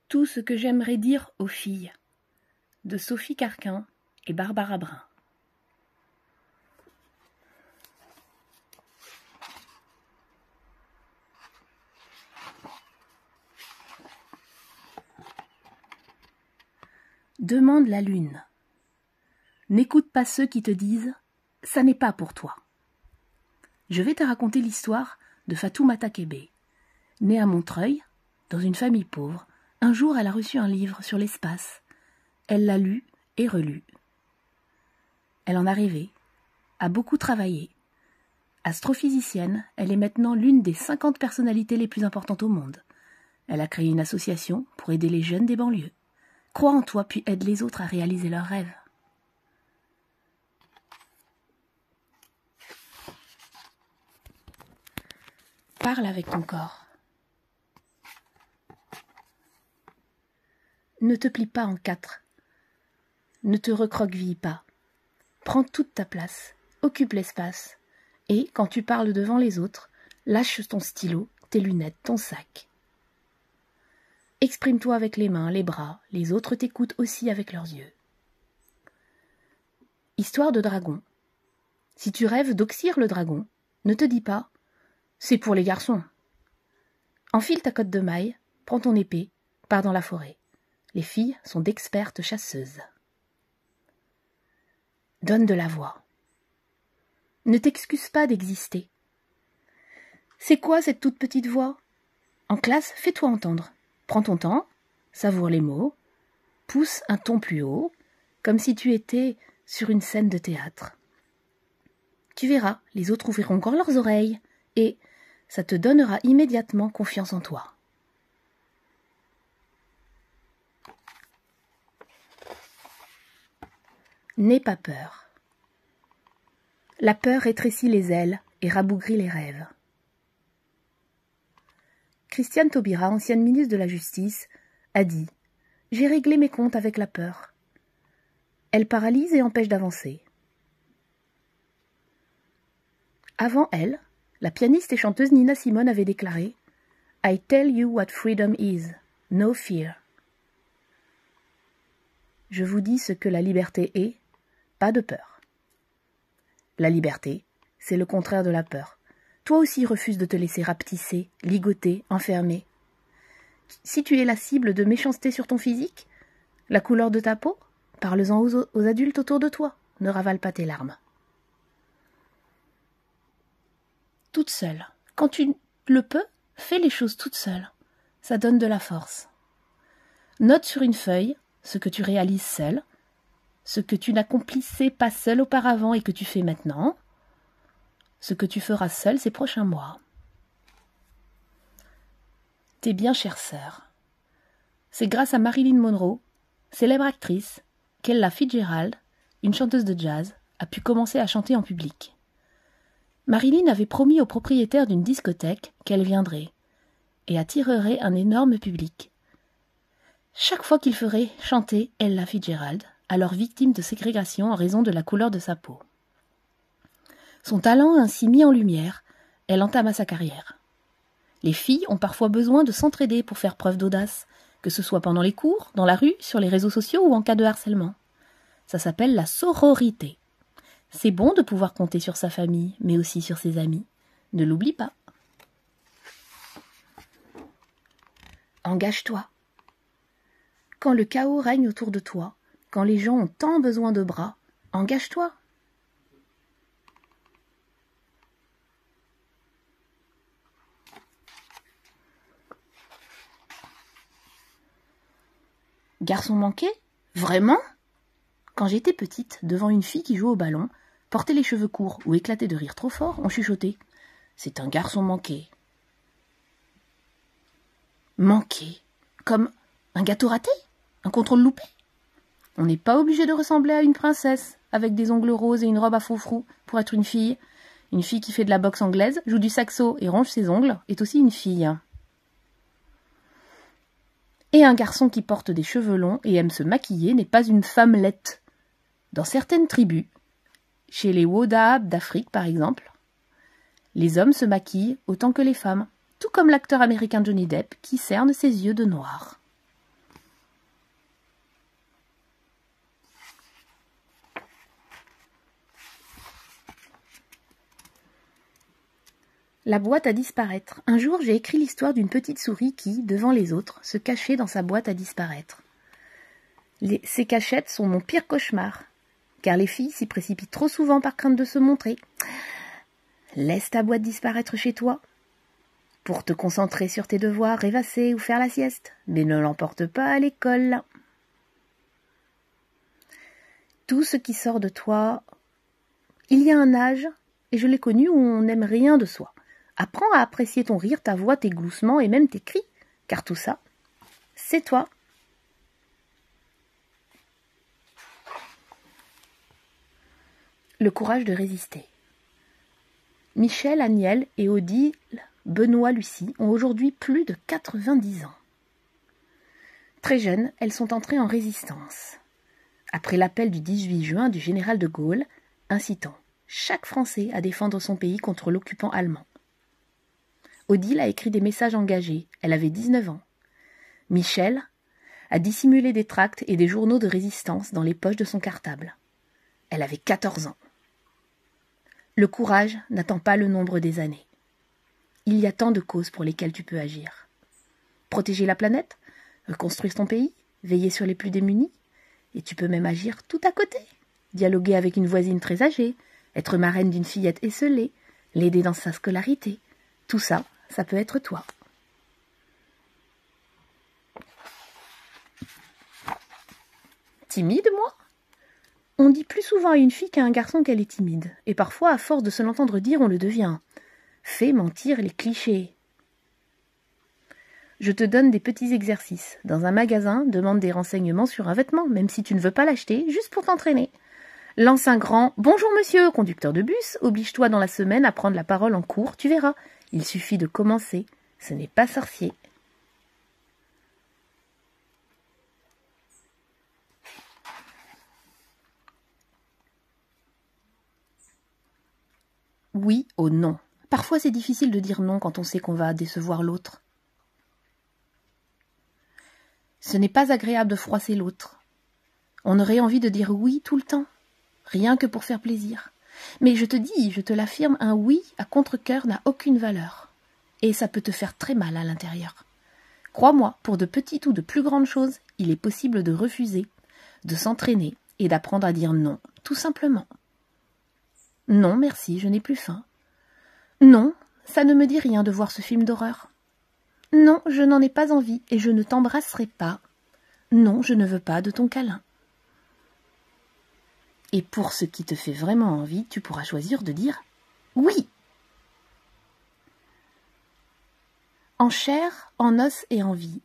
Tout ce que j'aimerais dire aux filles, de Sophie Carquin et Barbara Brun. Demande la lune. N'écoute pas ceux qui te disent « ça n'est pas pour toi ». Je vais te raconter l'histoire de Fatoumata Kébé. Née à Montreuil, dans une famille pauvre, un jour elle a reçu un livre sur l'espace. Elle l'a lu et relu. Elle en a rêvé, a beaucoup travaillé. Astrophysicienne, elle est maintenant l'une des 50 personnalités les plus importantes au monde. Elle a créé une association pour aider les jeunes des banlieues. Crois en toi puis aide les autres à réaliser leurs rêves. Parle avec ton corps. Ne te plie pas en quatre. Ne te recroqueville pas. Prends toute ta place, occupe l'espace. Et, quand tu parles devant les autres, lâche ton stylo, tes lunettes, ton sac. Exprime-toi avec les mains, les bras, les autres t'écoutent aussi avec leurs yeux. Histoire de dragon. Si tu rêves d'oxyre le dragon, ne te dis pas « c'est pour les garçons ». Enfile ta cotte de maille, prends ton épée, pars dans la forêt. Les filles sont d'expertes chasseuses. Donne de la voix. Ne t'excuse pas d'exister. C'est quoi cette toute petite voix? En classe, fais-toi entendre. Prends ton temps, savoure les mots, pousse un ton plus haut, comme si tu étais sur une scène de théâtre. Tu verras, les autres ouvriront grand leurs oreilles et ça te donnera immédiatement confiance en toi. N'aie pas peur. La peur rétrécit les ailes et rabougrit les rêves. Christiane Taubira, ancienne ministre de la Justice, a dit « J'ai réglé mes comptes avec la peur. Elle paralyse et empêche d'avancer. » Avant elle, la pianiste et chanteuse Nina Simone avait déclaré « I tell you what freedom is, no fear. » Je vous dis ce que la liberté est, pas de peur. La liberté, c'est le contraire de la peur. Toi aussi refuse de te laisser rapetisser, ligoter, enfermer. Si tu es la cible de méchanceté sur ton physique, la couleur de ta peau, parle-en aux adultes autour de toi, ne ravale pas tes larmes. Toute seule. Quand tu le peux, fais les choses toute seule. Ça donne de la force. Note sur une feuille ce que tu réalises seul, ce que tu n'accomplissais pas seul auparavant et que tu fais maintenant, ce que tu feras seul ces prochains mois. Tes bien chères sœurs. C'est grâce à Marilyn Monroe, célèbre actrice, qu'Ella Fitzgerald, une chanteuse de jazz, a pu commencer à chanter en public. Marilyn avait promis au propriétaire d'une discothèque qu'elle viendrait et attirerait un énorme public. Chaque fois qu'il ferait chanter Ella Fitzgerald, alors victime de ségrégation en raison de la couleur de sa peau. Son talent ainsi mis en lumière, elle entama sa carrière. Les filles ont parfois besoin de s'entraider pour faire preuve d'audace, que ce soit pendant les cours, dans la rue, sur les réseaux sociaux ou en cas de harcèlement. Ça s'appelle la sororité. C'est bon de pouvoir compter sur sa famille, mais aussi sur ses amis. Ne l'oublie pas. Engage-toi. Quand le chaos règne autour de toi, quand les gens ont tant besoin de bras, engage-toi. Garçon manqué? Vraiment? Quand j'étais petite, devant une fille qui jouait au ballon, portait les cheveux courts ou éclatait de rire trop fort, on chuchotait. C'est un garçon manqué. Manqué? Comme un gâteau raté? Un contrôle loupé? On n'est pas obligé de ressembler à une princesse, avec des ongles roses et une robe à froufrou, pour être une fille. Une fille qui fait de la boxe anglaise, joue du saxo et ronge ses ongles, est aussi une fille. Et un garçon qui porte des cheveux longs et aime se maquiller n'est pas une femmelette. Dans certaines tribus, chez les Wodaab d'Afrique par exemple, les hommes se maquillent autant que les femmes, tout comme l'acteur américain Johnny Depp qui cerne ses yeux de noir. La boîte à disparaître. Un jour, j'ai écrit l'histoire d'une petite souris qui, devant les autres, se cachait dans sa boîte à disparaître. Ces cachettes sont mon pire cauchemar, car les filles s'y précipitent trop souvent par crainte de se montrer. Laisse ta boîte disparaître chez toi, pour te concentrer sur tes devoirs, rêvasser ou faire la sieste, mais ne l'emporte pas à l'école. Tout ce qui sort de toi, il y a un âge, et je l'ai connu, où on n'aime rien de soi. Apprends à apprécier ton rire, ta voix, tes gloussements et même tes cris, car tout ça, c'est toi. Le courage de résister. Michel, Agnelle et Odile, Benoît, Lucie ont aujourd'hui plus de 90 ans. Très jeunes, elles sont entrées en résistance. Après l'appel du 18 juin du général de Gaulle, incitant chaque Français à défendre son pays contre l'occupant allemand. Odile a écrit des messages engagés, elle avait 19 ans. Michel a dissimulé des tracts et des journaux de résistance dans les poches de son cartable. Elle avait 14 ans. Le courage n'attend pas le nombre des années. Il y a tant de causes pour lesquelles tu peux agir. Protéger la planète, reconstruire ton pays, veiller sur les plus démunis, et tu peux même agir tout à côté. Dialoguer avec une voisine très âgée, être marraine d'une fillette esseulée, l'aider dans sa scolarité. Tout ça, ça peut être toi. Timide, moi ? On dit plus souvent à une fille qu'à un garçon qu'elle est timide, et parfois, à force de se l'entendre dire, on le devient. Fais mentir les clichés. Je te donne des petits exercices. Dans un magasin, demande des renseignements sur un vêtement, même si tu ne veux pas l'acheter, juste pour t'entraîner. Lance un grand « Bonjour monsieur, conducteur de bus, oblige-toi dans la semaine à prendre la parole en cours, tu verras. Il suffit de commencer, ce n'est pas sorcier. » Oui au non. Parfois c'est difficile de dire non quand on sait qu'on va décevoir l'autre. Ce n'est pas agréable de froisser l'autre. On aurait envie de dire oui tout le temps, rien que pour faire plaisir. Mais je te dis, je te l'affirme, un oui à contre-cœur n'a aucune valeur. Et ça peut te faire très mal à l'intérieur. Crois-moi, pour de petites ou de plus grandes choses, il est possible de refuser, de s'entraîner et d'apprendre à dire non, tout simplement. Non, merci, je n'ai plus faim. Non, ça ne me dit rien de voir ce film d'horreur. Non, je n'en ai pas envie et je ne t'embrasserai pas. Non, je ne veux pas de ton câlin. Et pour ce qui te fait vraiment envie, tu pourras choisir de dire oui. En chair, en os et en vie.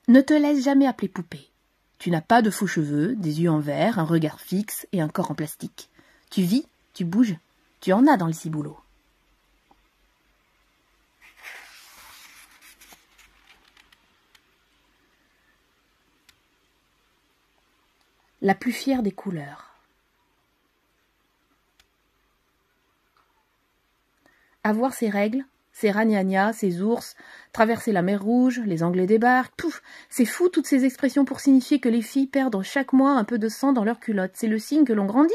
Ne te laisse jamais appeler poupée. Tu n'as pas de faux cheveux, des yeux en verre, un regard fixe et un corps en plastique. Tu vis, tu bouges, tu en as dans le ciboulot. La plus fière des couleurs. Avoir ses règles, ses ragnagnas, ses ours, traverser la mer Rouge, les Anglais débarquent, pouf, c'est fou toutes ces expressions pour signifier que les filles perdent chaque mois un peu de sang dans leur culotte. C'est le signe que l'on grandit.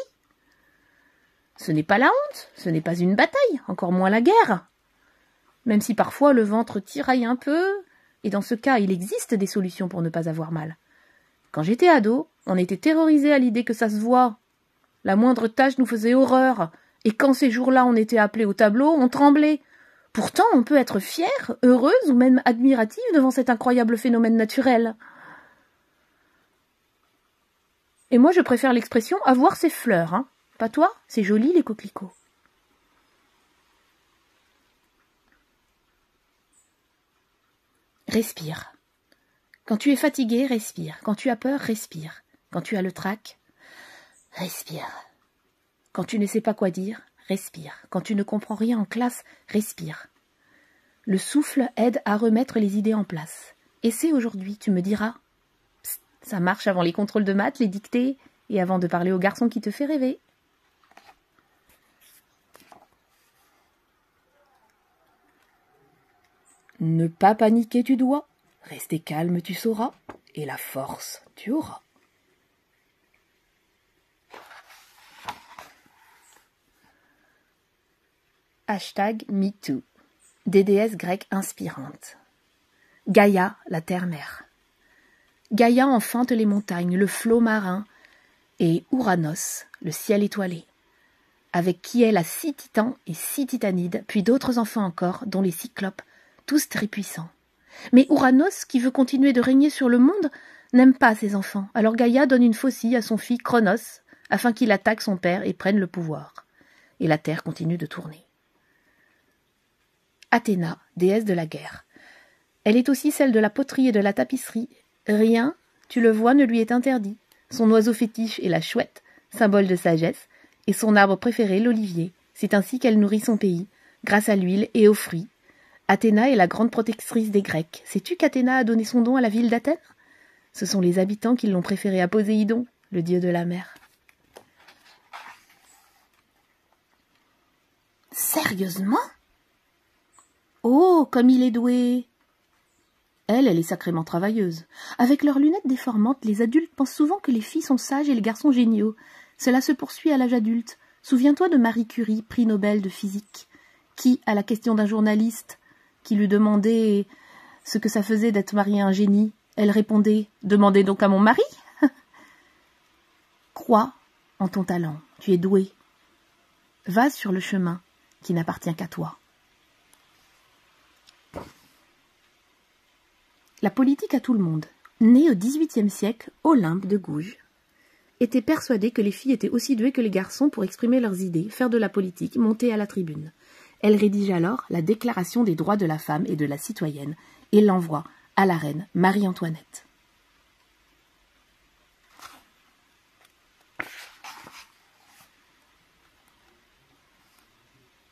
Ce n'est pas la honte, ce n'est pas une bataille, encore moins la guerre. Même si parfois le ventre tiraille un peu, et dans ce cas il existe des solutions pour ne pas avoir mal. Quand j'étais ado, on était terrorisés à l'idée que ça se voit. La moindre tache nous faisait horreur, et quand ces jours-là on était appelés au tableau, on tremblait. Pourtant, on peut être fière, heureuse ou même admirative devant cet incroyable phénomène naturel. Et moi, je préfère l'expression « avoir ses fleurs ». Hein. Pas toi? C'est joli, les coquelicots. Respire. Quand tu es fatigué, respire. Quand tu as peur, respire. Quand tu as le trac, respire. Quand tu ne sais pas quoi dire, respire. Quand tu ne comprends rien en classe, respire. Le souffle aide à remettre les idées en place. Essaie aujourd'hui, tu me diras. Psst, ça marche avant les contrôles de maths, les dictées, et avant de parler au garçon qui te fait rêver. Ne pas paniquer tu dois, rester calme tu sauras, et la force tu auras. #MeToo Des déesses grecques inspirantes. Gaïa, la terre-mère. Gaïa enfante les montagnes, le flot marin, et Ouranos, le ciel étoilé, avec qui elle a 6 titans et 6 titanides, puis d'autres enfants encore, dont les cyclopes, tous très puissants. Mais Ouranos, qui veut continuer de régner sur le monde, n'aime pas ses enfants, alors Gaïa donne une faucille à son fils Cronos, afin qu'il attaque son père et prenne le pouvoir. Et la terre continue de tourner. Athéna, déesse de la guerre. Elle est aussi celle de la poterie et de la tapisserie. Rien, tu le vois, ne lui est interdit. Son oiseau fétiche est la chouette, symbole de sagesse, et son arbre préféré, l'olivier. C'est ainsi qu'elle nourrit son pays, grâce à l'huile et aux fruits. Athéna est la grande protectrice des Grecs. Sais-tu qu'Athéna a donné son don à la ville d'Athènes? Ce sont les habitants qui l'ont préférée à Poséidon, le dieu de la mer. Sérieusement? Oh, comme il est doué! Elle est sacrément travailleuse. Avec leurs lunettes déformantes, les adultes pensent souvent que les filles sont sages et les garçons géniaux. Cela se poursuit à l'âge adulte. Souviens-toi de Marie Curie, prix Nobel de physique, qui, à la question d'un journaliste qui lui demandait ce que ça faisait d'être mariée à un génie, elle répondait « Demandez donc à mon mari !» Crois en ton talent, tu es doué. Va sur le chemin qui n'appartient qu'à toi. La politique à tout le monde. Née au XVIIIe siècle, Olympe de Gouges était persuadée que les filles étaient aussi douées que les garçons pour exprimer leurs idées, faire de la politique, monter à la tribune. Elle rédige alors la Déclaration des droits de la femme et de la citoyenne et l'envoie à la reine Marie-Antoinette.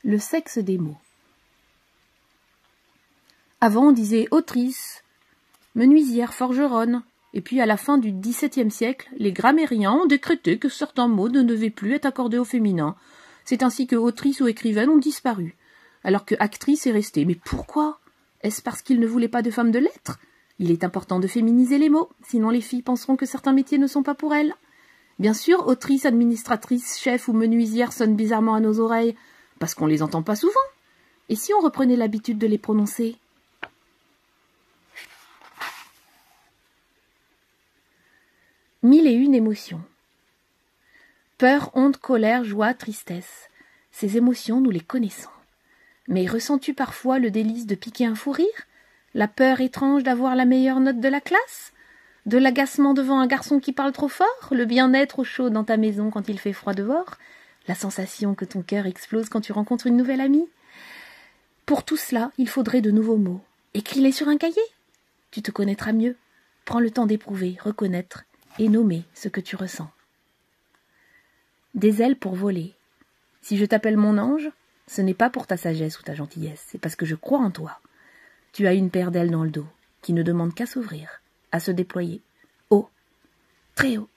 Le sexe des mots. Avant, on disait autrice, menuisière, forgeronne, et puis à la fin du XVIIe siècle, les grammairiens ont décrété que certains mots ne devaient plus être accordés au féminin. C'est ainsi que autrice ou écrivaine ont disparu, alors que actrice est restée. Mais pourquoi? Est-ce parce qu'ils ne voulaient pas de femmes de lettres? Il est important de féminiser les mots, sinon les filles penseront que certains métiers ne sont pas pour elles. Bien sûr, autrice, administratrice, chef ou menuisière sonnent bizarrement à nos oreilles, parce qu'on les entend pas souvent. Et si on reprenait l'habitude de les prononcer? Mille et une émotions. Peur, honte, colère, joie, tristesse. Ces émotions, nous les connaissons. Mais ressens-tu parfois le délice de piquer un fou rire? La peur étrange d'avoir la meilleure note de la classe? De l'agacement devant un garçon qui parle trop fort? Le bien-être au chaud dans ta maison quand il fait froid dehors? La sensation que ton cœur explose quand tu rencontres une nouvelle amie? Pour tout cela, il faudrait de nouveaux mots. Écris-les sur un cahier. Tu te connaîtras mieux. Prends le temps d'éprouver, reconnaître et nommer ce que tu ressens. Des ailes pour voler. Si je t'appelle mon ange, ce n'est pas pour ta sagesse ou ta gentillesse, c'est parce que je crois en toi. Tu as une paire d'ailes dans le dos, qui ne demande qu'à s'ouvrir, à se déployer, haut, très haut.